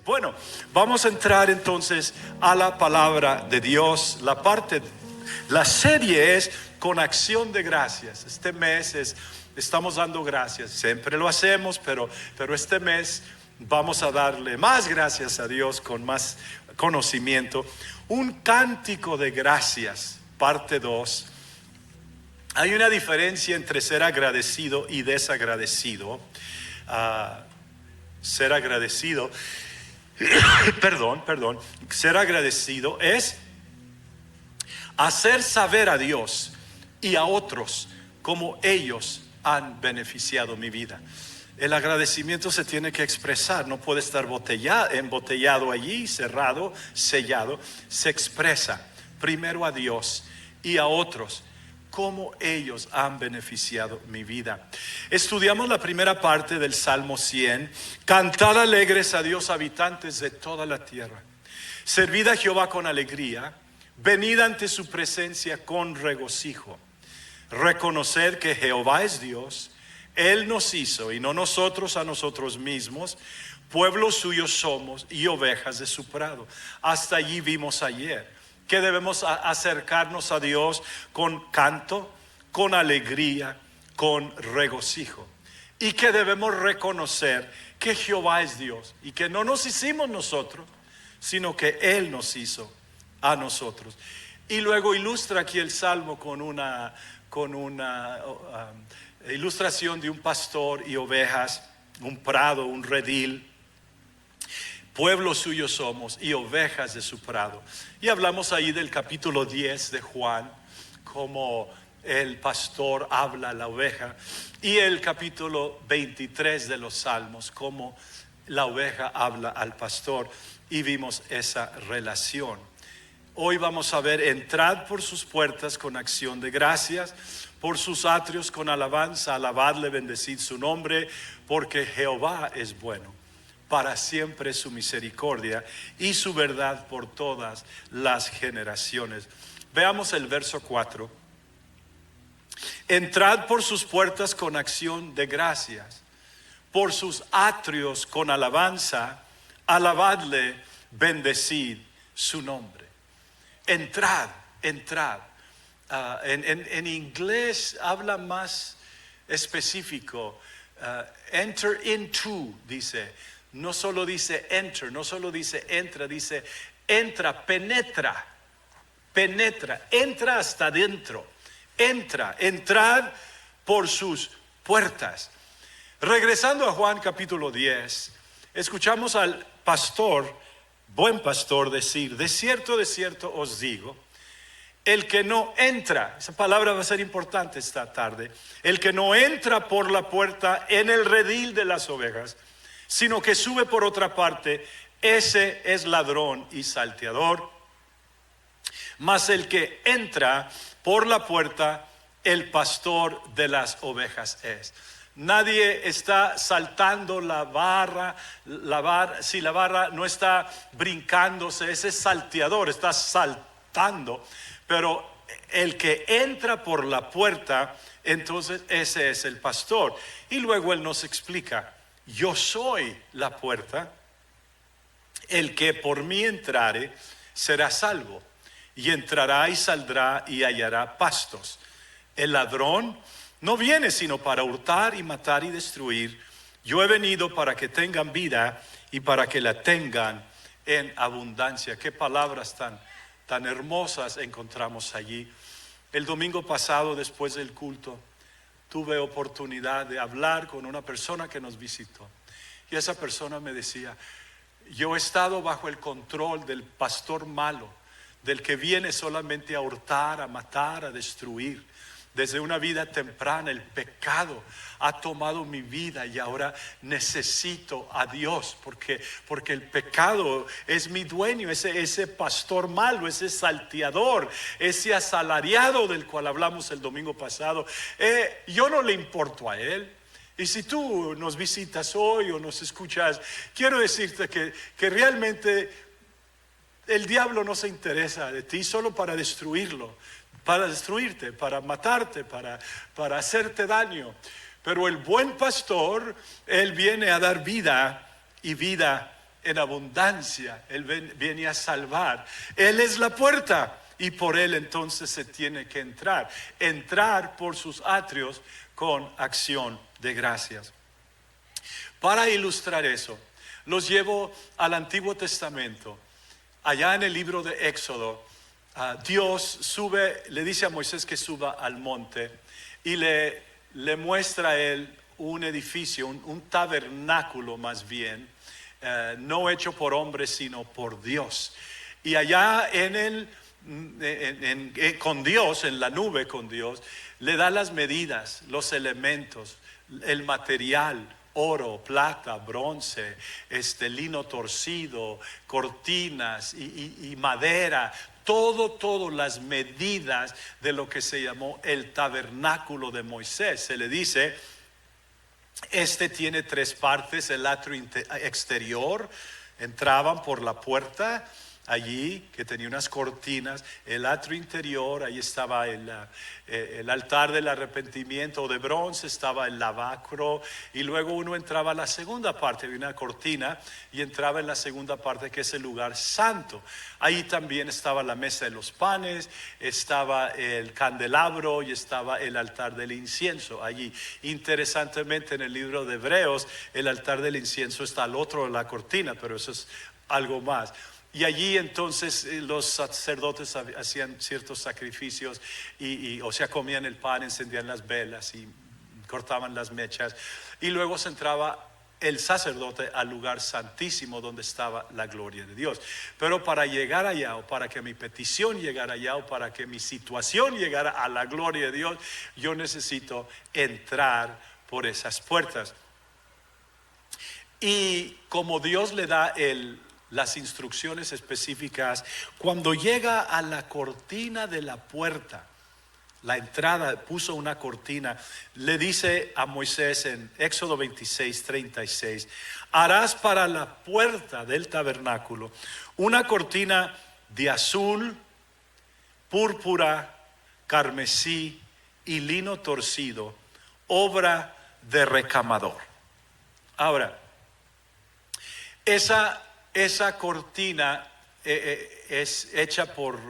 Bueno, vamos a entrar entonces a la palabra de Dios. La serie es con acción de gracias. Este mes estamos dando gracias. Siempre lo hacemos, pero este mes vamos a darle más gracias a Dios con más conocimiento. Un cántico de gracias, parte 2. Hay una diferencia entre ser agradecido y desagradecido. Ser agradecido ser agradecido es hacer saber a Dios y a otros cómo ellos han beneficiado mi vida. El agradecimiento se tiene que expresar, no puede estar embotellado allí, cerrado, sellado. Se expresa primero a Dios y a otros cómo ellos han beneficiado mi vida. Estudiamos la primera parte del Salmo 100. Cantad alegres a Dios, habitantes de toda la tierra. Servid a Jehová con alegría. Venid ante su presencia con regocijo. Reconocer que Jehová es Dios. Él nos hizo y no nosotros a nosotros mismos. Pueblo suyo somos y ovejas de su prado. Hasta allí vimos ayer que debemos acercarnos a Dios con canto, con alegría, con regocijo. Y que debemos reconocer que Jehová es Dios y que no nos hicimos nosotros, sino que Él nos hizo a nosotros. Y luego ilustra aquí el Salmo con una ilustración de un pastor y ovejas, un prado, un redil. Pueblo suyo somos y ovejas de su prado. Y hablamos ahí del capítulo 10 de Juan, como el pastor habla a la oveja, y el capítulo 23 de los Salmos, como la oveja habla al pastor, y vimos esa relación. Hoy vamos a ver: entrad por sus puertas con acción de gracias, por sus atrios con alabanza, alabadle, bendecid su nombre, porque Jehová es bueno. Para siempre su misericordia y su verdad por todas las generaciones. Veamos el verso 4. Entrad por sus puertas con acción de gracias, por sus atrios con alabanza, alabadle, bendecid su nombre. Entrad. En inglés habla más específico. Enter into, dice. No solo dice enter, no solo dice entra, dice entra, penetra, entra hasta adentro, entrad por sus puertas. Regresando a Juan capítulo 10, escuchamos al buen pastor decir: de cierto os digo, el que no entra, esa palabra va a ser importante esta tarde, el que no entra por la puerta en el redil de las ovejas, sino que sube por otra parte, ese es ladrón y salteador. Mas el que entra por la puerta, el pastor de las ovejas es. Nadie está saltando la barra, si la barra no está brincándose, ese es salteador, está saltando. Pero el que entra por la puerta, entonces ese es el pastor. Y luego él nos explica: yo soy la puerta, el que por mí entrare será salvo, y entrará y saldrá y hallará pastos. El ladrón no viene sino para hurtar y matar y destruir. Yo he venido para que tengan vida y para que la tengan en abundancia. Qué palabras tan hermosas encontramos allí. El domingo pasado, después del culto, tuve oportunidad de hablar con una persona que nos visitó, y esa persona me decía: yo he estado bajo el control del pastor malo, del que viene solamente a hurtar, a matar, a destruir. Desde una vida temprana el pecado ha tomado mi vida y ahora necesito a Dios, porque el pecado es mi dueño, ese pastor malo, ese salteador, ese asalariado del cual hablamos el domingo pasado. Yo no le importo a él. Y si tú nos visitas hoy o nos escuchas, quiero decirte que realmente el diablo no se interesa de ti solo para destruirte, para matarte, para hacerte daño. Pero el buen pastor, él viene a dar vida y vida en abundancia. Él viene a salvar. Él es la puerta y por Él entonces se tiene que entrar. Entrar por sus atrios con acción de gracias. Para ilustrar eso, los llevo al Antiguo Testamento. Allá en el libro de Éxodo, Dios sube, le dice a Moisés que suba al monte y le muestra a él un edificio, un tabernáculo más bien, no hecho por hombres sino por Dios. Y allá con Dios, en la nube con Dios, le da las medidas, los elementos, el material: oro, plata, bronce, lino torcido, cortinas y madera. Todo las medidas de lo que se llamó el tabernáculo de Moisés. Se le dice, tiene 3 partes: el atrio exterior, entraban por la puerta allí, que tenía unas cortinas; el atrio interior, ahí estaba el altar del arrepentimiento de bronce, estaba el lavacro, y luego uno entraba a la segunda parte, había una cortina, y entraba en la segunda parte, que es el lugar santo. Ahí también estaba la mesa de los panes, estaba el candelabro y estaba el altar del incienso allí. Interesantemente, en el libro de Hebreos, el altar del incienso está al otro de la cortina, pero eso es algo más. Y allí entonces los sacerdotes hacían ciertos sacrificios o sea, comían el pan, encendían las velas y cortaban las mechas, y luego se entraba el sacerdote al lugar santísimo donde estaba la gloria de Dios. Pero para llegar allá, o para que mi petición llegara allá, o para que mi situación llegara a la gloria de Dios, yo necesito entrar por esas puertas. Y como Dios le da las instrucciones específicas, cuando llega a la cortina de la puerta, la entrada, puso una cortina, le dice a Moisés en Éxodo 26:36: harás para la puerta del tabernáculo una cortina de azul, púrpura, carmesí y lino torcido, obra de recamador. Ahora, esa cortina es hecha por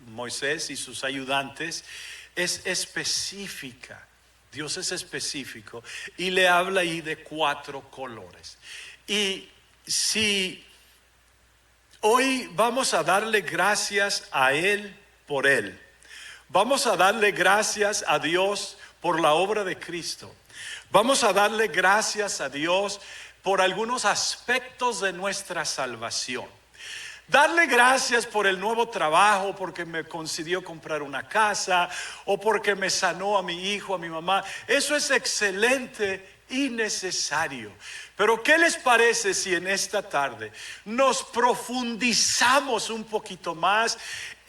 Moisés y sus ayudantes. Es específica. Dios es específico y le habla ahí de 4 colores. Y si hoy vamos a darle gracias a Él por Él, vamos a darle gracias a Dios por la obra de Cristo, vamos a darle gracias a Dios por algunos aspectos de nuestra salvación. Darle gracias por el nuevo trabajo, porque me concedió comprar una casa, o porque me sanó a mi hijo, a mi mamá. Eso es excelente y necesario. Pero ¿qué les parece si en esta tarde nos profundizamos un poquito más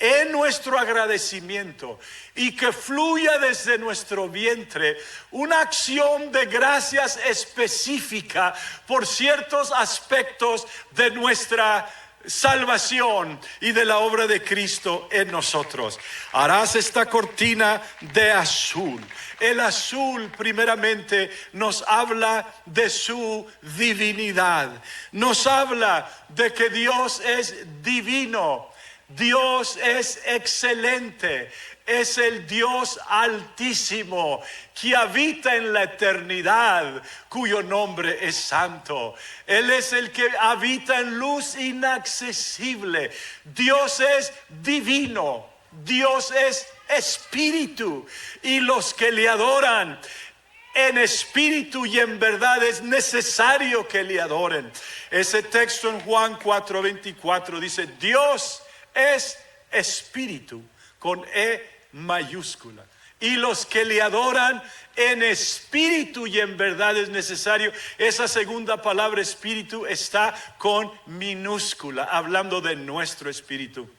en nuestro agradecimiento, y que fluya desde nuestro vientre una acción de gracias específica por ciertos aspectos de nuestra salvación y de la obra de Cristo en nosotros? Harás esta cortina de azul. El azul primeramente nos habla de su divinidad, nos habla de que Dios es divino, Dios es excelente, es el Dios altísimo que habita en la eternidad, cuyo nombre es santo. Él es el que habita en luz inaccesible. Dios es divino, Dios es espíritu, y los que le adoran en espíritu y en verdad es necesario que le adoren. Ese texto en Juan 4:24 dice: Dios es espíritu, con E mayúscula, y los que le adoran en espíritu y en verdad es necesario. Esa segunda palabra, espíritu, está con minúscula, hablando de nuestro espíritu.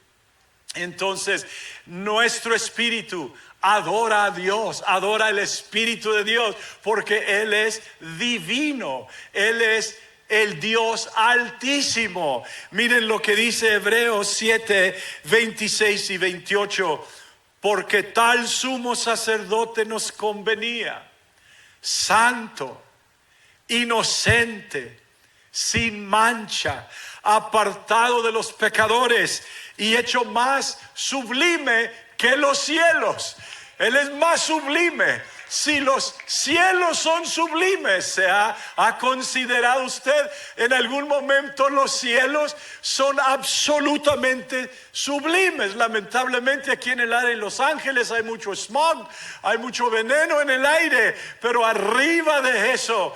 Entonces, nuestro espíritu adora a Dios, adora el Espíritu de Dios, porque Él es divino, Él es el Dios altísimo. Miren lo que dice Hebreos 7:26 y 28: porque tal sumo sacerdote nos convenía, santo, inocente, sin mancha, apartado de los pecadores y hecho más sublime que los cielos. Él es más sublime. Si los cielos son sublimes, ¿ha considerado usted en algún momento los cielos son absolutamente sublimes? Lamentablemente aquí en el área de Los Ángeles hay mucho smog, hay mucho veneno en el aire, pero arriba de eso,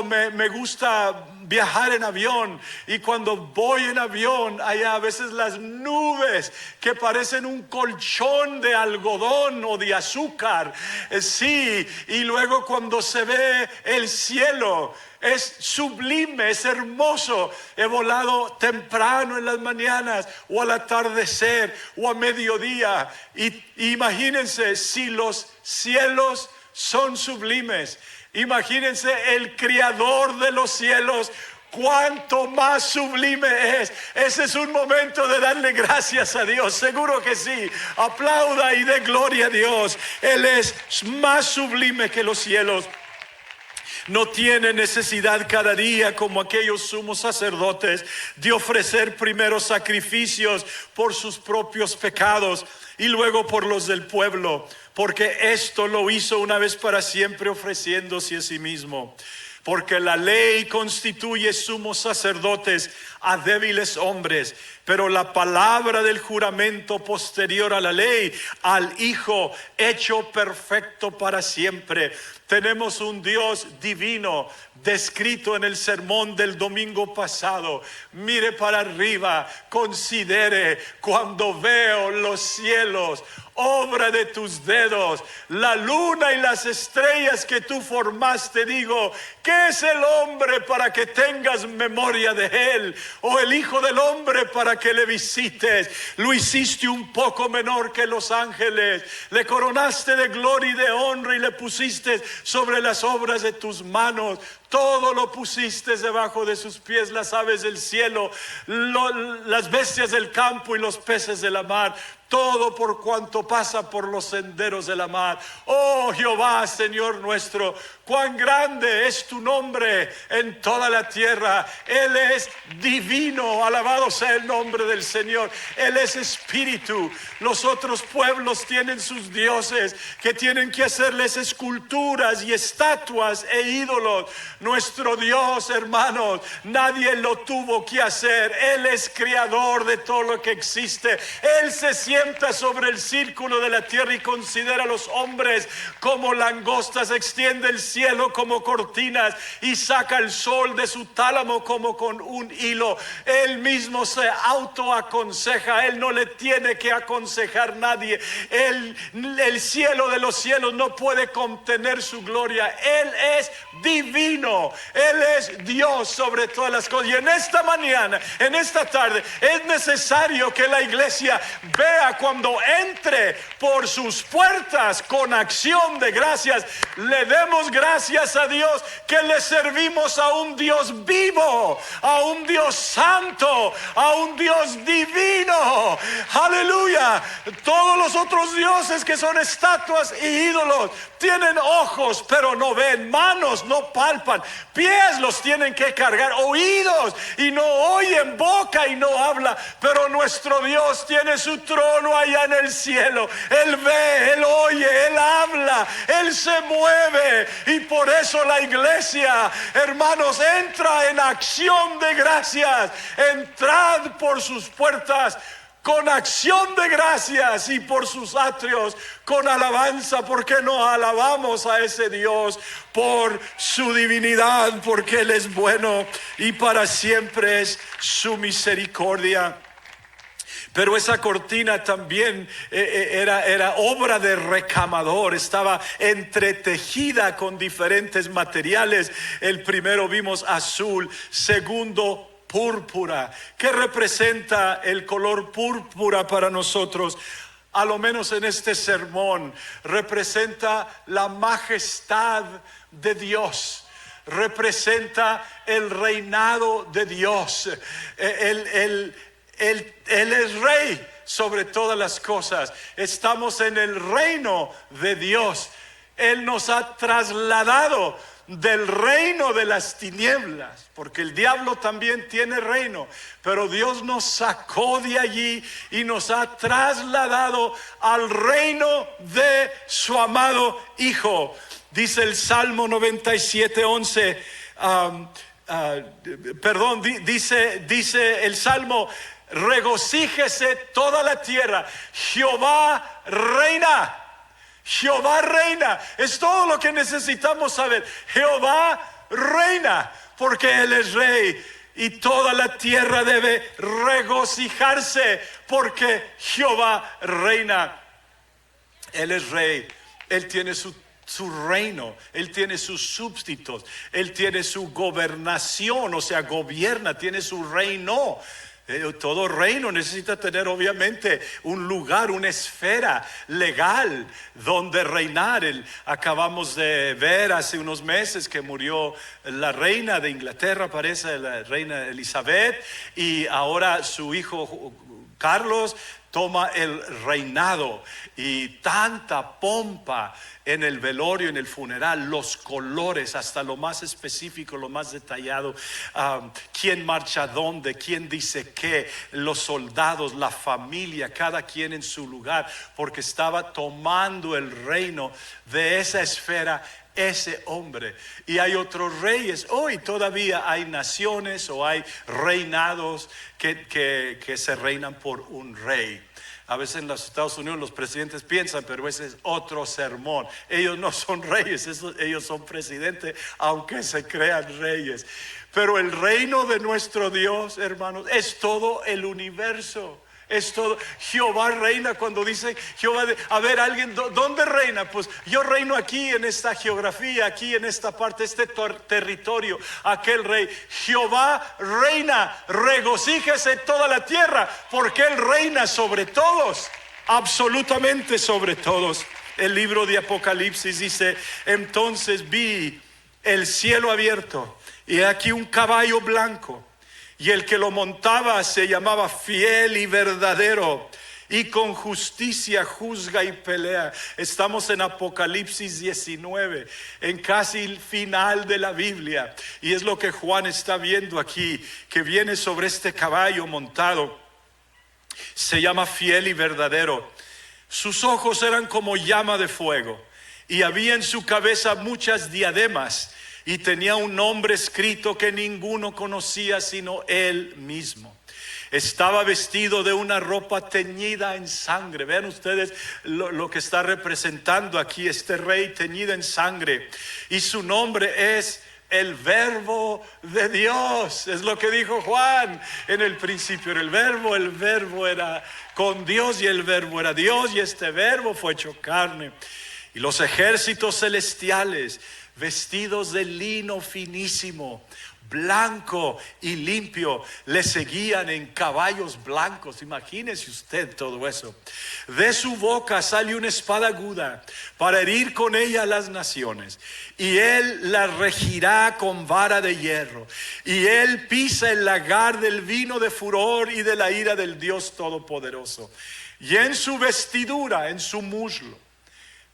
me gusta viajar en avión, y cuando voy en avión, hay a veces las nubes que parecen un colchón de algodón o de azúcar, sí, y luego cuando se ve el cielo, es sublime, es hermoso. He volado temprano en las mañanas, o al atardecer, o a mediodía, y imagínense, si los cielos son sublimes, imagínense el creador de los cielos, cuánto más sublime es. Ese es un momento de darle gracias a Dios, seguro que sí. Aplauda y dé gloria a Dios. Él es más sublime que los cielos. No tiene necesidad cada día, como aquellos sumos sacerdotes, de ofrecer primero sacrificios por sus propios pecados y luego por los del pueblo, porque esto lo hizo una vez para siempre, ofreciéndose a sí mismo. Porque la ley constituye sumos sacerdotes a débiles hombres, pero la palabra del juramento posterior a la ley, al Hijo hecho perfecto para siempre. Tenemos un Dios divino descrito en el sermón del domingo pasado. Mire para arriba, considere: cuando veo los cielos, obra de tus dedos, la luna y las estrellas que tú formaste, digo, ¿qué es el hombre para que tengas memoria de él? O el hijo del hombre para que le visites. Lo hiciste un poco menor que los ángeles, le coronaste de gloria y de honra y le pusiste sobre las obras de tus manos. Todo lo pusiste debajo de sus pies, las aves del cielo, las bestias del campo y los peces de la mar, todo por cuanto pasa por los senderos de la mar. Oh Jehová, Señor nuestro, cuán grande es tu nombre en toda la tierra. Él es divino, alabado sea el nombre del Señor. Él es espíritu. Los otros pueblos tienen sus dioses que tienen que hacerles esculturas y estatuas e ídolos. Nuestro Dios, hermanos, nadie lo tuvo que hacer. Él es creador de todo lo que existe. Él se sienta sobre el círculo de la tierra y considera a los hombres como langostas, extiende el cielo como cortinas y saca el sol de su tálamo como con un hilo. Él mismo se autoaconseja, él no le tiene que aconsejar nadie. El cielo de los cielos no puede contener su gloria. Él es divino, Él es Dios sobre todas las cosas. Y en esta mañana, en esta tarde, es necesario que la iglesia vea, cuando entre por sus puertas con acción de gracias, le demos gracias a Dios que le servimos a un Dios vivo, a un Dios santo, a un Dios divino. Aleluya. Todos los otros dioses que son estatuas y ídolos tienen ojos pero no ven, manos no palpan, pies los tienen que cargar, oídos y no oyen, boca y no habla. Pero nuestro Dios tiene su trono allá en el cielo. Él ve, Él oye, Él habla, Él se mueve. Y por eso la iglesia, hermanos, entra en acción de gracias. Entrad por sus puertas con acción de gracias y por sus atrios con alabanza, porque nos alabamos a ese Dios por su divinidad, porque Él es bueno y para siempre es su misericordia. Pero esa cortina también era obra de recamador, estaba entretejida con diferentes materiales. El primero vimos azul, segundo púrpura. ¿Qué representa el color púrpura para nosotros? A lo menos en este sermón, representa la majestad de Dios. Representa el reinado de Dios. Él es rey sobre todas las cosas. Estamos en el reino de Dios. Él nos ha trasladado del reino de las tinieblas, porque el diablo también tiene reino, pero Dios nos sacó de allí y nos ha trasladado al reino de su amado Hijo. Dice el Salmo 97:11, dice el Salmo: regocíjese toda la tierra, Jehová reina. Jehová reina. Es todo lo que necesitamos saber. Jehová reina, porque Él es rey. Y toda la tierra debe regocijarse, porque Jehová reina. Él es rey. Él tiene su reino, Él tiene sus súbditos, Él tiene su gobernación, o sea, gobierna, tiene su reino. Todo reino necesita tener obviamente un lugar, una esfera legal donde reinar. Acabamos de ver hace unos meses que murió la reina de Inglaterra, parece, la reina Elizabeth, y ahora su hijo Carlos toma el reinado, y tanta pompa en el velorio, en el funeral, los colores, hasta lo más específico, lo más detallado, quién marcha dónde, quién dice qué, los soldados, la familia, cada quien en su lugar, porque estaba tomando el reino de esa esfera ese hombre. Y hay otros reyes. Hoy todavía hay naciones o hay reinados que se reinan por un rey. A veces en los Estados Unidos los presidentes piensan, pero ese es otro sermón. Ellos no son reyes, ellos son presidentes, aunque se crean reyes. Pero el reino de nuestro Dios, hermanos, es todo el universo. Es todo. Jehová reina. Cuando dice Jehová, a ver, alguien, ¿dónde reina? Pues yo reino aquí en esta geografía, aquí en esta parte, este territorio. Aquel rey, Jehová reina. Regocíjese toda la tierra, porque Él reina sobre todos, absolutamente sobre todos. El libro de Apocalipsis dice: entonces vi el cielo abierto, y aquí un caballo blanco, y el que lo montaba se llamaba Fiel y Verdadero, y con justicia juzga y pelea. Estamos en Apocalipsis 19, en casi el final de la Biblia, y es lo que Juan está viendo aquí, que viene sobre este caballo montado. Se llama Fiel y Verdadero. Sus ojos eran como llama de fuego, y había en su cabeza muchas diademas, y tenía un nombre escrito que ninguno conocía sino él mismo. Estaba vestido de una ropa teñida en sangre. Vean ustedes lo que está representando aquí este rey teñido en sangre. Y su nombre es el Verbo de Dios. Es lo que dijo Juan en el principio. El verbo era con Dios, y el verbo era Dios, y este verbo fue hecho carne. Y los ejércitos celestiales, vestidos de lino finísimo, blanco y limpio, le seguían en caballos blancos. Imagínese usted todo eso. De su boca sale una espada aguda para herir con ella a las naciones, y él la regirá con vara de hierro, y él pisa el lagar del vino de furor y de la ira del Dios Todopoderoso. Y en su vestidura, en su muslo,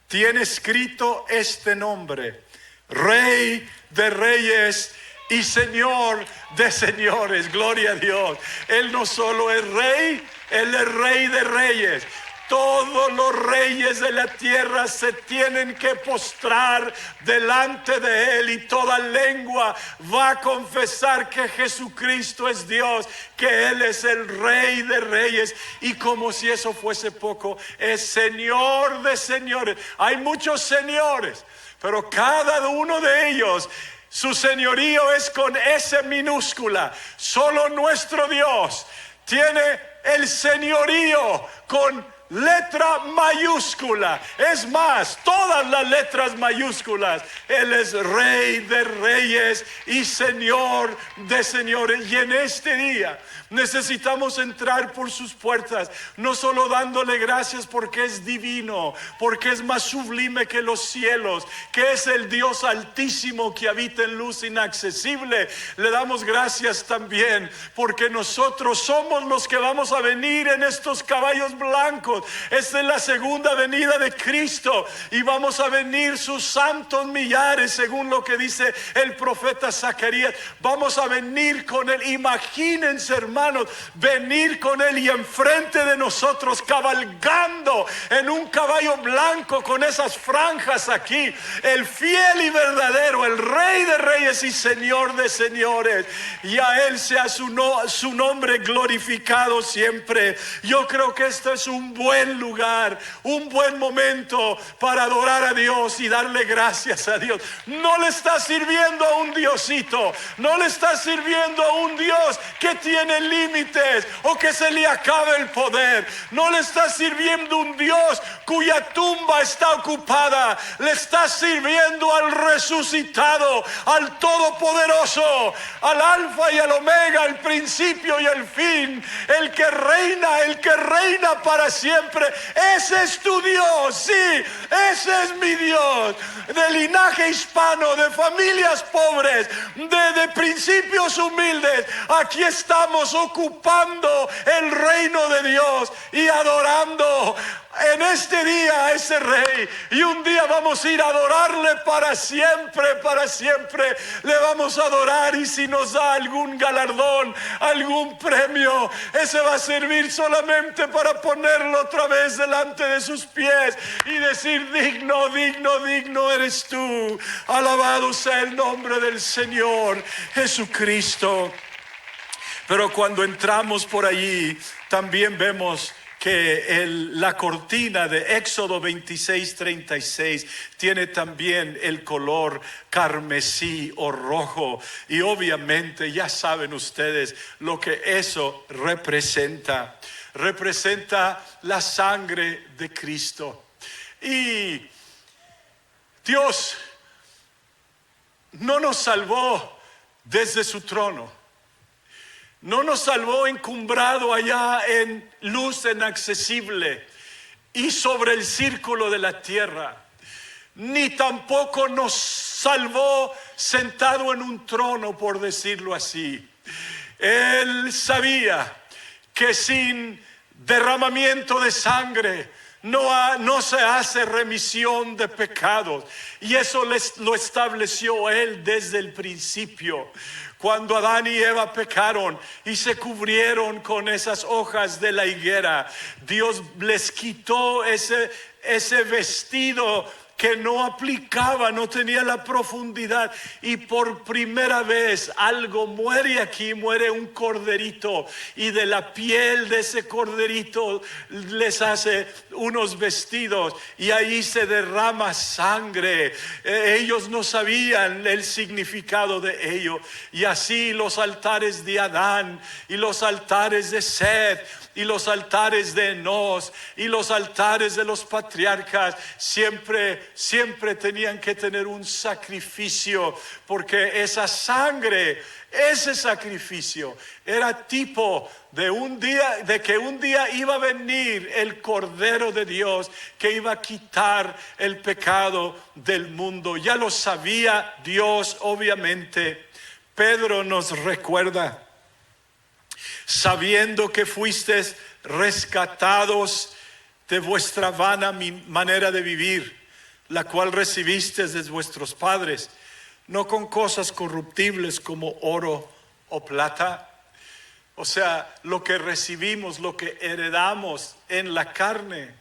tiene escrito este nombre: Rey de Reyes y Señor de Señores. Gloria a Dios. Él no solo es rey, Él es Rey de Reyes. Todos los reyes de la tierra se tienen que postrar delante de Él, y toda lengua va a confesar que Jesucristo es Dios, que Él es el Rey de Reyes, y como si eso fuese poco, es Señor de Señores. Hay muchos señores, pero cada uno de ellos, su señorío es con S minúscula. Solo nuestro Dios tiene el señorío con letra mayúscula. Es más, todas las letras mayúsculas. Él es Rey de Reyes y Señor de Señores. Y en este día necesitamos entrar por sus puertas, no solo dándole gracias porque es divino, porque es más sublime que los cielos, que es el Dios altísimo que habita en luz inaccesible. Le damos gracias también porque nosotros somos los que vamos a venir en estos caballos blancos hijos. Esta es la segunda venida de Cristo y vamos a venir sus santos millares, según lo que dice el profeta Zacarías. Vamos a venir con Él. Imagínense, hermanos, venir con Él y enfrente de nosotros, cabalgando en un caballo blanco con esas franjas aquí, el fiel y verdadero, el Rey de reyes y Señor de señores, y a Él sea su nombre glorificado siempre. Yo creo que este es un buen lugar, un buen momento para adorar a Dios y darle gracias a Dios. No le está sirviendo a un diosito, no le está sirviendo a un Dios que tiene límites o que se le acabe el poder. No le está sirviendo un Dios cuya tumba está ocupada. Le está sirviendo al resucitado, al todopoderoso, al alfa y al omega, el principio y el fin, el que reina para siempre. Ese es tu Dios, sí, ese es mi Dios, de linaje hispano, de familias pobres, de principios humildes. Aquí estamos ocupando el reino de Dios y adorando en este día a ese Rey, y un día vamos a ir a adorarle para siempre le vamos a adorar. Y si nos da algún galardón, algún premio, ese va a servir solamente para ponerlo otra vez delante de sus pies y decir: digno, digno, digno eres tú. Alabado sea el nombre del Señor Jesucristo. Pero cuando entramos por allí, también vemos que la cortina de Éxodo 26:36 tiene también el color carmesí o rojo, y obviamente ya saben ustedes lo que eso representa. Representa la sangre de Cristo. Y Dios no nos salvó desde su trono. No nos salvó encumbrado allá en luz inaccesible y sobre el círculo de la tierra, ni tampoco nos salvó sentado en un trono, por decirlo así. Él sabía que sin derramamiento de sangre no se hace remisión de pecados, y eso lo estableció Él desde el principio. Cuando Adán y Eva pecaron y se cubrieron con esas hojas de la higuera, Dios les quitó ese vestido que no aplicaba, no tenía la profundidad, y por primera vez algo muere aquí, muere un corderito, y de la piel de ese corderito les hace unos vestidos, y ahí se derrama sangre. Ellos no sabían el significado de ello, y así los altares de Adán y los altares de Seth y los altares de Enos y los altares de los patriarcas siempre tenían que tener un sacrificio, porque esa sangre, ese sacrificio era tipo de que un día iba a venir el Cordero de Dios que iba a quitar el pecado del mundo. Ya lo sabía Dios, obviamente. Pedro nos recuerda: sabiendo que fuisteis rescatados de vuestra vana manera de vivir, la cual recibisteis de vuestros padres, no con cosas corruptibles como oro o plata. O sea, lo que recibimos, lo que heredamos en la carne,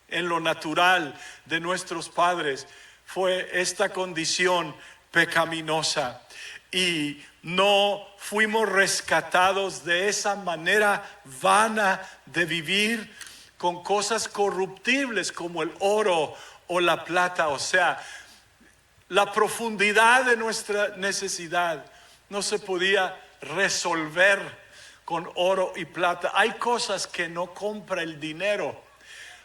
en lo natural de nuestros padres, fue esta condición pecaminosa. Y no fuimos rescatados de esa manera vana de vivir con cosas corruptibles como el oro o la plata. O sea, la profundidad de nuestra necesidad no se podía resolver con oro y plata. Hay cosas que no compra el dinero.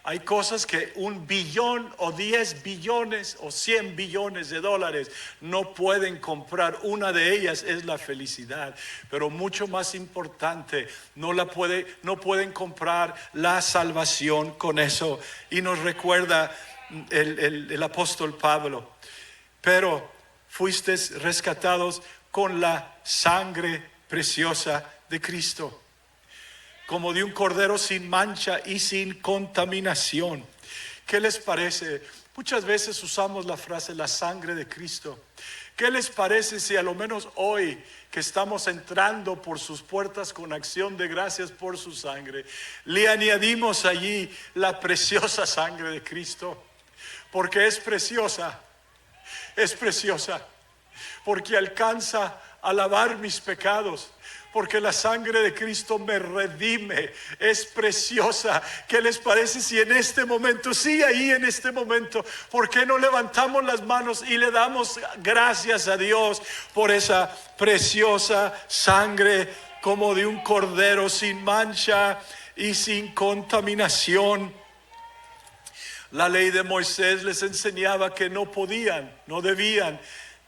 Hay cosas que 1 billón o 10 billones o 100 billones de dólares no pueden comprar. Una de ellas es la felicidad, pero mucho más importante, no pueden comprar la salvación con eso. Y nos recuerda el apóstol Pablo: pero fuisteis rescatados con la sangre preciosa de Cristo, como de un cordero sin mancha y sin contaminación. ¿Qué les parece? Muchas veces usamos la frase la sangre de Cristo. ¿Qué les parece si a lo menos hoy que estamos entrando por sus puertas con acción de gracias por su sangre, le añadimos allí la preciosa sangre de Cristo? Porque es preciosa, porque alcanza a lavar mis pecados. Porque la sangre de Cristo me redime, es preciosa. ¿Qué les parece si en este momento, sí, ahí en este momento, por qué no levantamos las manos y le damos gracias a Dios por esa preciosa sangre como de un cordero sin mancha y sin contaminación? La ley de Moisés les enseñaba que no debían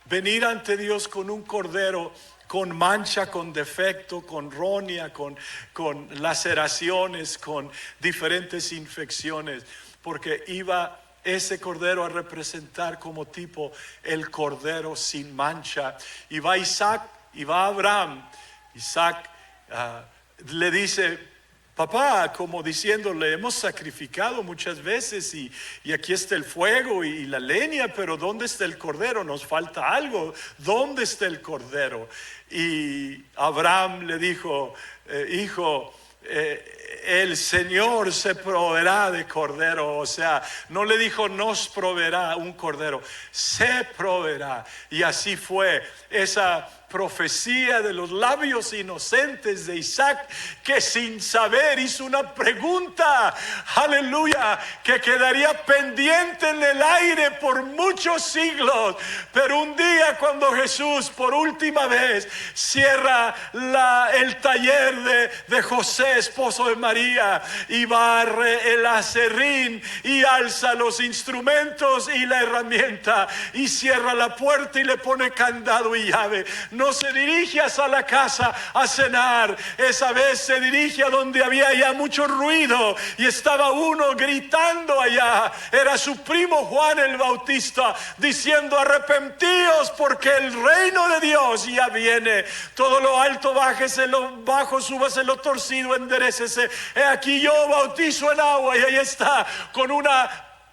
venir ante Dios con un cordero con mancha, con defecto, con roña, con laceraciones, con diferentes infecciones, porque iba ese cordero a representar como tipo el cordero sin mancha. Y va Isaac y va Abraham. Isaac le dice: papá, como diciéndole, hemos sacrificado muchas veces y aquí está el fuego y la leña, pero ¿dónde está el cordero? Nos falta algo. ¿Dónde está el cordero? Y Abraham le dijo: hijo, el Señor se proveerá de cordero. O sea, no le dijo nos proveerá un cordero, se proveerá. Y así fue esa profecía de los labios inocentes de Isaac, que sin saber hizo una pregunta, aleluya, que quedaría pendiente en el aire por muchos siglos. Pero un día, cuando Jesús por última vez cierra el taller de José, esposo de María, y barre el aserrín y alza los instrumentos y la herramienta y cierra la puerta y le pone candado y llave, no se dirige hacia la casa a cenar. Esa vez se dirige a donde había ya mucho ruido y estaba uno gritando allá. Era su primo Juan el Bautista, diciendo: arrepentíos, porque el reino de Dios ya viene. Todo lo alto bájese, lo bajo súbase, lo torcido enderécese. He aquí yo bautizo en agua, y ahí está, con una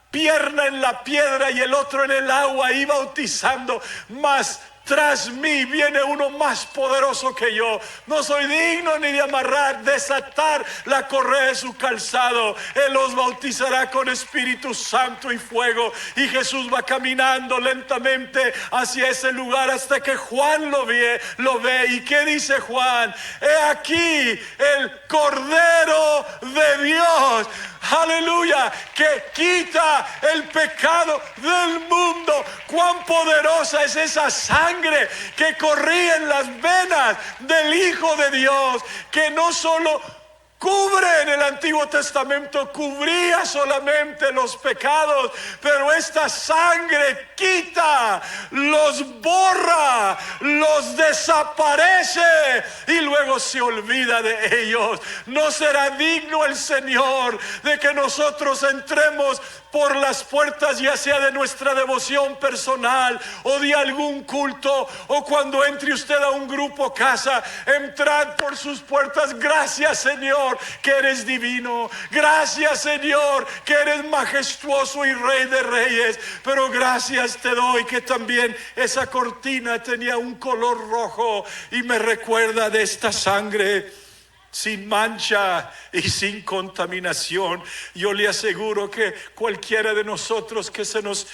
pierna en la piedra y el otro en el agua, y bautizando. Mas tras mí viene uno más poderoso que yo. No soy digno ni de desatar la correa de su calzado. Él los bautizará con Espíritu Santo y fuego. Y Jesús va caminando lentamente hacia ese lugar hasta que Juan lo ve. ¿Y qué dice Juan? He aquí el Cordero de Dios, aleluya, que quita el pecado del mundo. Cuán poderosa es esa sangre que corría en las venas del Hijo de Dios, que no solo cubre, en el Antiguo Testamento cubría solamente los pecados, pero esta sangre quita, los borra, los desaparece y luego se olvida de ellos. No será digno el Señor de que nosotros entremos por las puertas, ya sea de nuestra devoción personal o de algún culto, o cuando entre usted a un grupo casa, entrad por sus puertas. Gracias, Señor, que eres divino. Gracias, Señor, que eres majestuoso y Rey de reyes. Pero gracias te doy que también esa cortina tenía un color rojo y me recuerda de esta sangre sin mancha y sin contaminación. Yo le aseguro que cualquiera de nosotros que se nos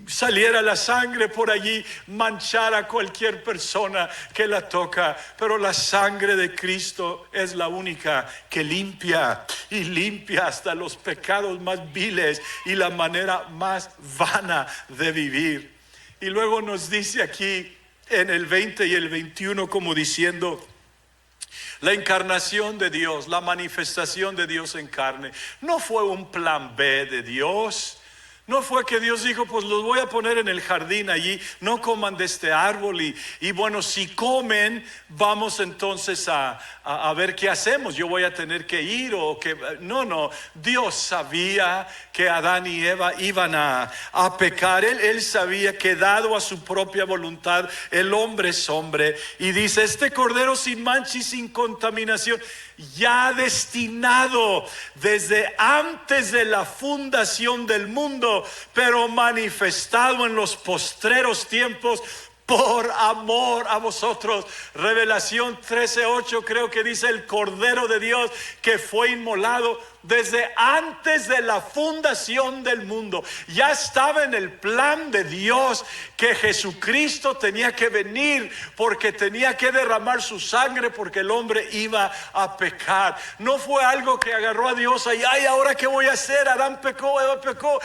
saliera la sangre por allí, manchara a cualquier persona que la toca, pero la sangre de Cristo es la única que limpia, y limpia hasta los pecados más viles y la manera más vana de vivir. Y luego nos dice aquí en el 20 y el 21, como diciendo: la encarnación de Dios, la manifestación de Dios en carne, no fue un plan B de Dios. No fue que Dios dijo: pues los voy a poner en el jardín allí, no coman de este árbol y bueno, si comen, vamos entonces a ver qué hacemos. Yo voy a tener que ir o que... No, Dios sabía que Adán y Eva iban a pecar. Él sabía que, dado a su propia voluntad, el hombre es hombre. Y dice: este cordero sin mancha y sin contaminación, ya destinado desde antes de la fundación del mundo, pero manifestado en los postreros tiempos por amor a vosotros. Revelación 13:8 creo que dice: el Cordero de Dios que fue inmolado desde antes de la fundación del mundo. Ya estaba en el plan de Dios que Jesucristo tenía que venir, porque tenía que derramar su sangre, porque el hombre iba a pecar. No fue algo que agarró a Dios y ay, ahora qué voy a hacer, Adán pecó, Eva pecó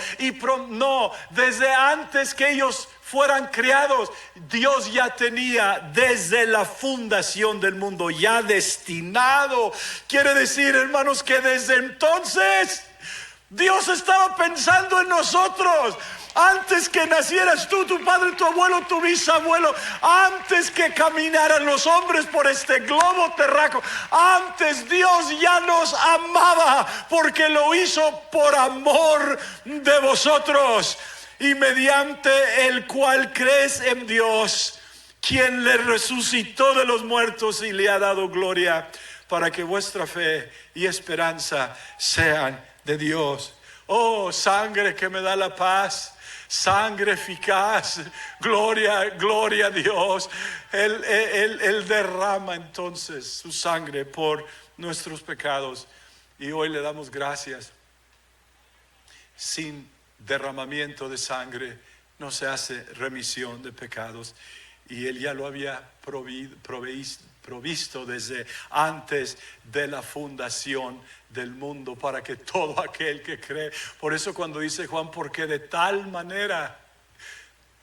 no, desde antes que ellos fueran creados, Dios ya tenía desde la fundación del mundo ya destinado. Quiere decir, hermanos, que desde entonces Dios estaba pensando en nosotros. Antes que nacieras tú, tu padre, tu abuelo, tu bisabuelo, antes que caminaran los hombres por este globo terráqueo, antes Dios ya nos amaba, porque lo hizo por amor de vosotros, y mediante el cual crees en Dios, quien le resucitó de los muertos y le ha dado gloria, para que vuestra fe y esperanza sean de Dios. Oh, sangre que me da la paz, sangre eficaz, gloria, gloria a Dios. Él derrama entonces su sangre por nuestros pecados, y hoy le damos gracias. Sin derramamiento de sangre no se hace remisión de pecados, y Él ya lo había provisto desde antes de la fundación del mundo, para que todo aquel que cree. Por eso cuando dice Juan, porque de tal manera,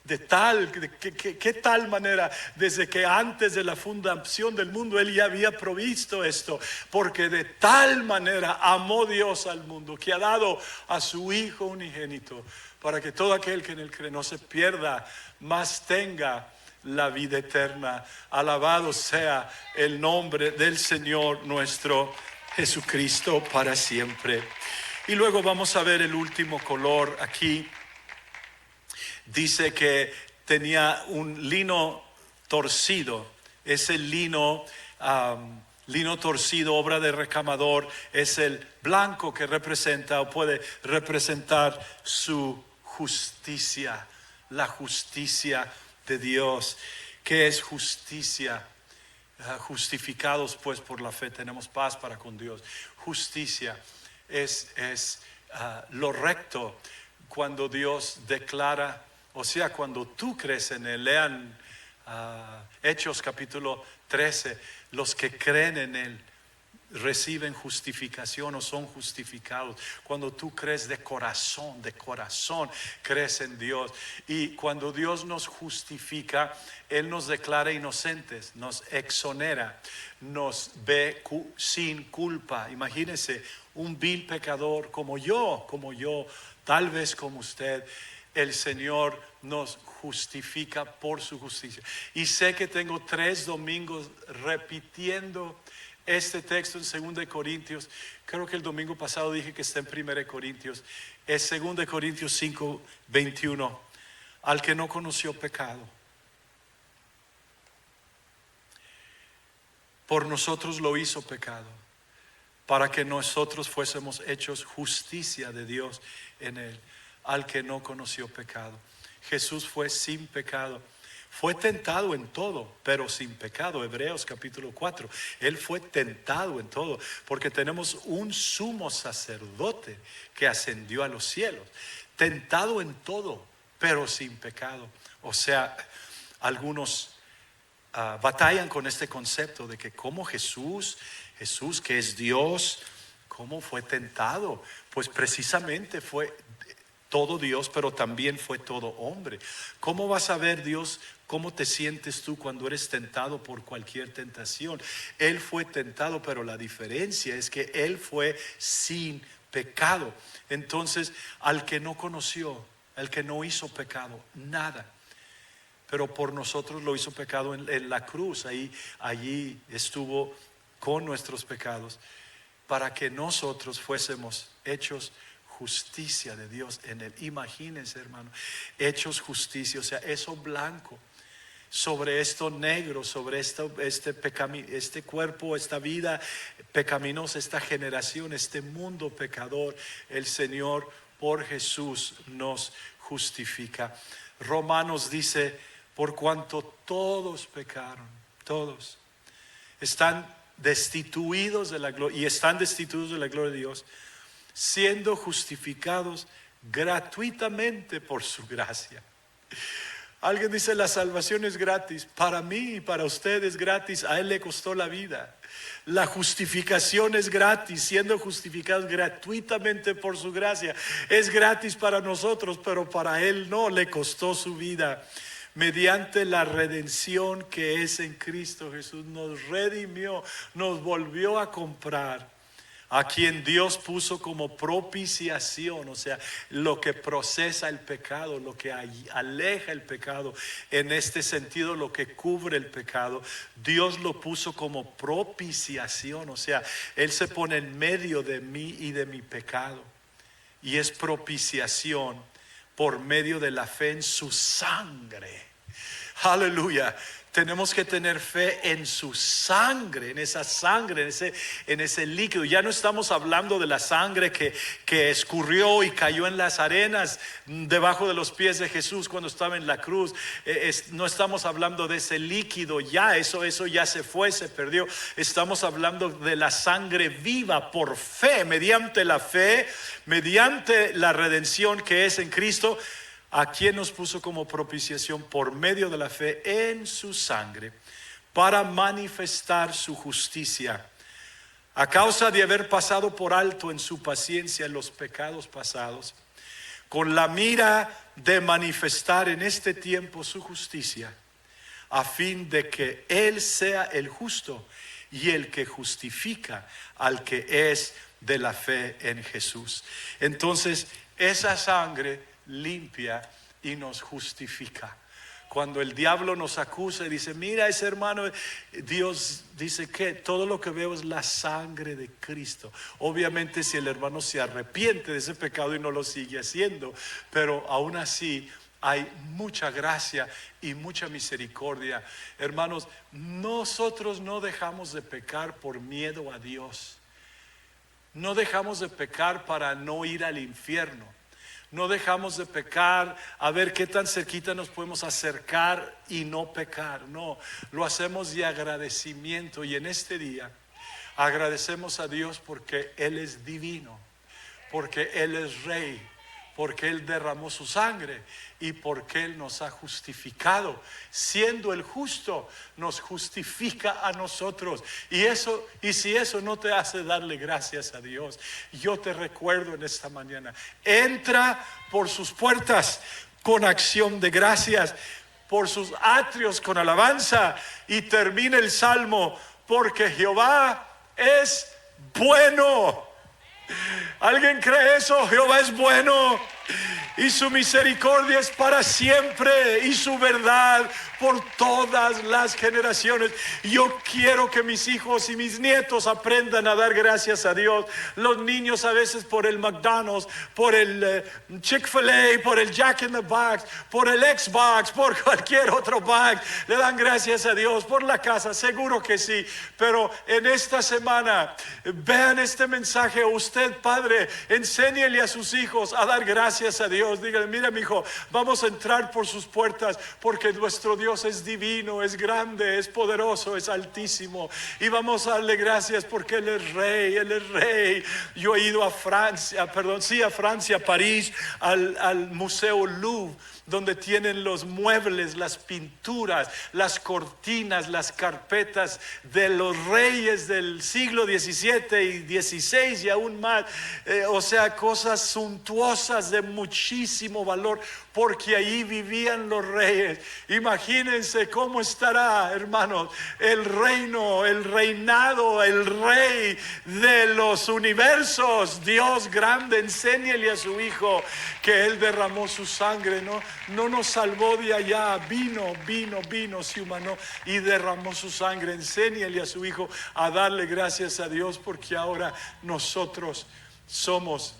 ¿qué tal manera? Desde que antes de la fundación del mundo Él ya había provisto esto, porque de tal manera amó Dios al mundo, que ha dado a su Hijo unigénito, para que todo aquel que en Él cree no se pierda, mas tenga la vida eterna. Alabado sea el nombre del Señor nuestro Jesucristo para siempre. Y luego vamos a ver el último color aquí. Dice que tenía un lino torcido. Ese lino torcido, obra de recamador, es el blanco que representa o puede representar su justicia, la justicia de Dios. ¿Qué es justicia? Justificados pues por la fe tenemos paz para con Dios. Justicia es lo recto. Cuando Dios declara, o sea, cuando tú crees en Él. Lean Hechos capítulo 13. Los que creen en Él reciben justificación o son justificados. Cuando tú crees de corazón crees en Dios. Y cuando Dios nos justifica, Él nos declara inocentes, nos exonera, nos ve sin culpa. Imagínense un vil pecador como yo, tal vez como usted. El Señor nos justifica por su justicia. Y sé que tengo 3 domingos repitiendo este texto en 2 Corintios. Creo que el domingo pasado dije que está en 1 Corintios. Es 2 Corintios 5:21. Al que no conoció pecado, por nosotros lo hizo pecado, para que nosotros fuésemos hechos justicia de Dios en Él. Al que no conoció pecado. Jesús fue sin pecado. Fue tentado en todo, pero sin pecado. Hebreos capítulo 4. Él fue tentado en todo, porque tenemos un sumo sacerdote que ascendió a los cielos. Tentado en todo, pero sin pecado. O sea, algunos batallan con este concepto de que como Jesús que es Dios, ¿cómo fue tentado? Pues precisamente fue todo Dios, pero también fue todo hombre. ¿Cómo vas a ver Dios? ¿Cómo te sientes tú cuando eres tentado por cualquier tentación? Él fue tentado, pero la diferencia es que Él fue sin pecado. Entonces, al que no conoció, al que no hizo pecado, nada. Pero por nosotros lo hizo pecado en la cruz. Allí estuvo con nuestros pecados, para que nosotros fuésemos hechos justicia de Dios en Él. Imagínense, hermano, hechos justicia, o sea, eso blanco. sobre esto negro, sobre este cuerpo, esta vida pecaminosa, esta generación, este mundo pecador. El Señor por Jesús nos justifica. Romanos dice: por cuanto todos pecaron, todos están destituidos de la gloria, y están destituidos de la gloria de Dios, siendo justificados gratuitamente por su gracia. Alguien dice: la salvación es gratis. Para mí y para usted es gratis. A Él le costó la vida. La justificación es gratis, siendo justificados gratuitamente por su gracia. Es gratis para nosotros, pero para Él no, le costó su vida. Mediante la redención que es en Cristo Jesús, nos redimió, nos volvió a comprar, a quien Dios puso como propiciación, o sea, lo que procesa el pecado, lo que aleja el pecado, en este sentido lo que cubre el pecado. Dios lo puso como propiciación, o sea, Él se pone en medio de mí y de mi pecado, y es propiciación por medio de la fe en su sangre. Aleluya. Tenemos que tener fe en su sangre, en esa sangre, en ese líquido. Ya no estamos hablando de la sangre que escurrió y cayó en las arenas debajo de los pies de Jesús cuando estaba en la cruz. No estamos hablando de ese líquido, ya eso ya se fue, se perdió. Estamos hablando de la sangre viva por fe, mediante la fe, mediante la redención que es en Cristo, a quien nos puso como propiciación por medio de la fe en su sangre, para manifestar su justicia, a causa de haber pasado por alto en su paciencia los pecados pasados, con la mira de manifestar en este tiempo su justicia, a fin de que Él sea el justo y el que justifica al que es de la fe en Jesús. Entonces, esa sangre limpia y nos justifica. Cuando el diablo nos acusa y dice: mira ese hermano, Dios dice que todo lo que veo es la sangre de Cristo. Obviamente si el hermano se arrepiente de ese pecado y no lo sigue haciendo, pero aún así hay mucha gracia y mucha misericordia. Hermanos, nosotros no dejamos de pecar por miedo a Dios. No dejamos de pecar para no ir al infierno. No dejamos de pecar a ver qué tan cerquita nos podemos acercar y no pecar. No, lo hacemos de agradecimiento. Y en este día agradecemos a Dios porque Él es divino, porque Él es Rey, porque Él derramó su sangre y porque Él nos ha justificado. Siendo el justo, nos justifica a nosotros. Y si eso no te hace darle gracias a Dios, yo te recuerdo en esta mañana: entra por sus puertas con acción de gracias, por sus atrios con alabanza, y termina el salmo: porque Jehová es bueno. ¿Alguien cree eso? Jehová es bueno y su misericordia es para siempre y su verdad por todas las generaciones. Yo quiero que mis hijos y mis nietos aprendan a dar gracias a Dios. Los niños a veces por el McDonald's, por el Chick-fil-A, por el Jack in the Box, por el Xbox, por cualquier otro box, le dan gracias a Dios. Por la casa, seguro que sí. Pero en esta semana, vean este mensaje. Usted, padre, enséñele a sus hijos a dar gracias a Dios. Díganle: mira, mi hijo, vamos a entrar por sus puertas porque nuestro Dios es divino, es grande, es poderoso, es altísimo, y vamos a darle gracias porque Él es Rey, Él es Rey. Yo he ido a Francia, a París, al Museo Louvre, donde tienen los muebles, las pinturas, las cortinas, las carpetas de los reyes del siglo XVII y XVI y aún más. O sea, cosas suntuosas de muchísimo valor, porque ahí vivían los reyes. Imagínense cómo estará, hermanos, el reino, el reinado, el Rey de los universos. Dios grande, enséñele a su hijo que Él derramó su sangre, no nos salvó de allá, vino, se humanó y derramó su sangre. Enséñele a su hijo a darle gracias a Dios, porque ahora nosotros somos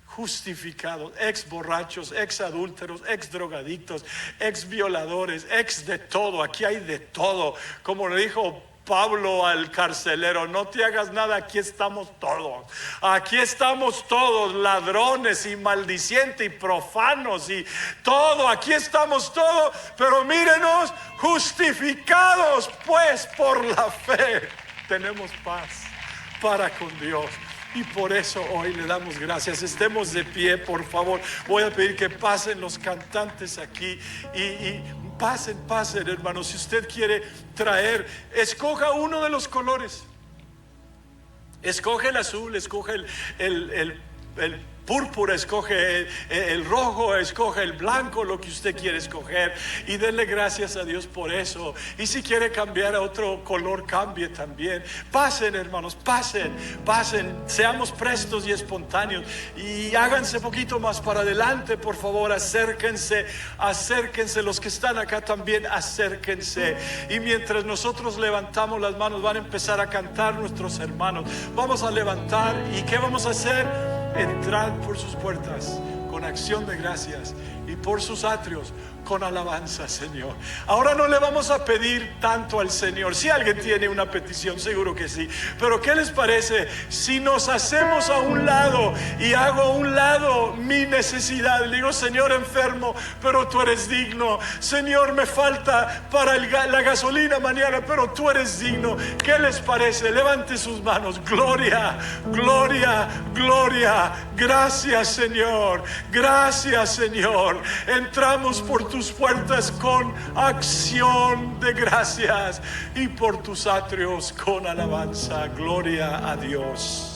justificados, ex borrachos, ex adúlteros, ex drogadictos, ex violadores, ex de todo. Aquí hay de todo. Como le dijo Pablo al carcelero, no te hagas nada, aquí estamos todos. Aquí estamos todos, ladrones y maldicientes y profanos y todo. Aquí estamos todos, pero mírenos, justificados pues por la fe. Tenemos paz para con Dios. Y por eso hoy le damos gracias. Estemos de pie, por favor. Voy a pedir que pasen los cantantes aquí y pasen, hermanos. Si usted quiere traer, escoja uno de los colores. Escoge el azul, escoge el púrpura, escoge el rojo, escoge el blanco, lo que usted quiere escoger, y denle gracias a Dios por eso. Y si quiere cambiar a otro color, cambie también. Pasen, hermanos, pasen, seamos prestos y espontáneos, y háganse poquito más para adelante, por favor. Acérquense, los que están acá también, acérquense. Y mientras nosotros levantamos las manos, van a empezar a cantar nuestros hermanos. Vamos a levantar, ¿y qué vamos a hacer? Entrad por sus puertas con acción de gracias y por sus atrios con alabanza, Señor. Ahora no le vamos a pedir tanto al Señor. Si alguien tiene una petición, seguro que sí. Pero ¿qué les parece si nos hacemos a un lado y hago a un lado mi necesidad? Le digo, Señor, enfermo, pero tú eres digno. Señor, me falta para la gasolina mañana, pero tú eres digno. ¿Qué les parece? Levante sus manos. Gloria, gloria, gloria. Gracias, Señor. Gracias, Señor. Entramos por tus puertas con acción de gracias y por tus atrios con alabanza. Gloria a Dios.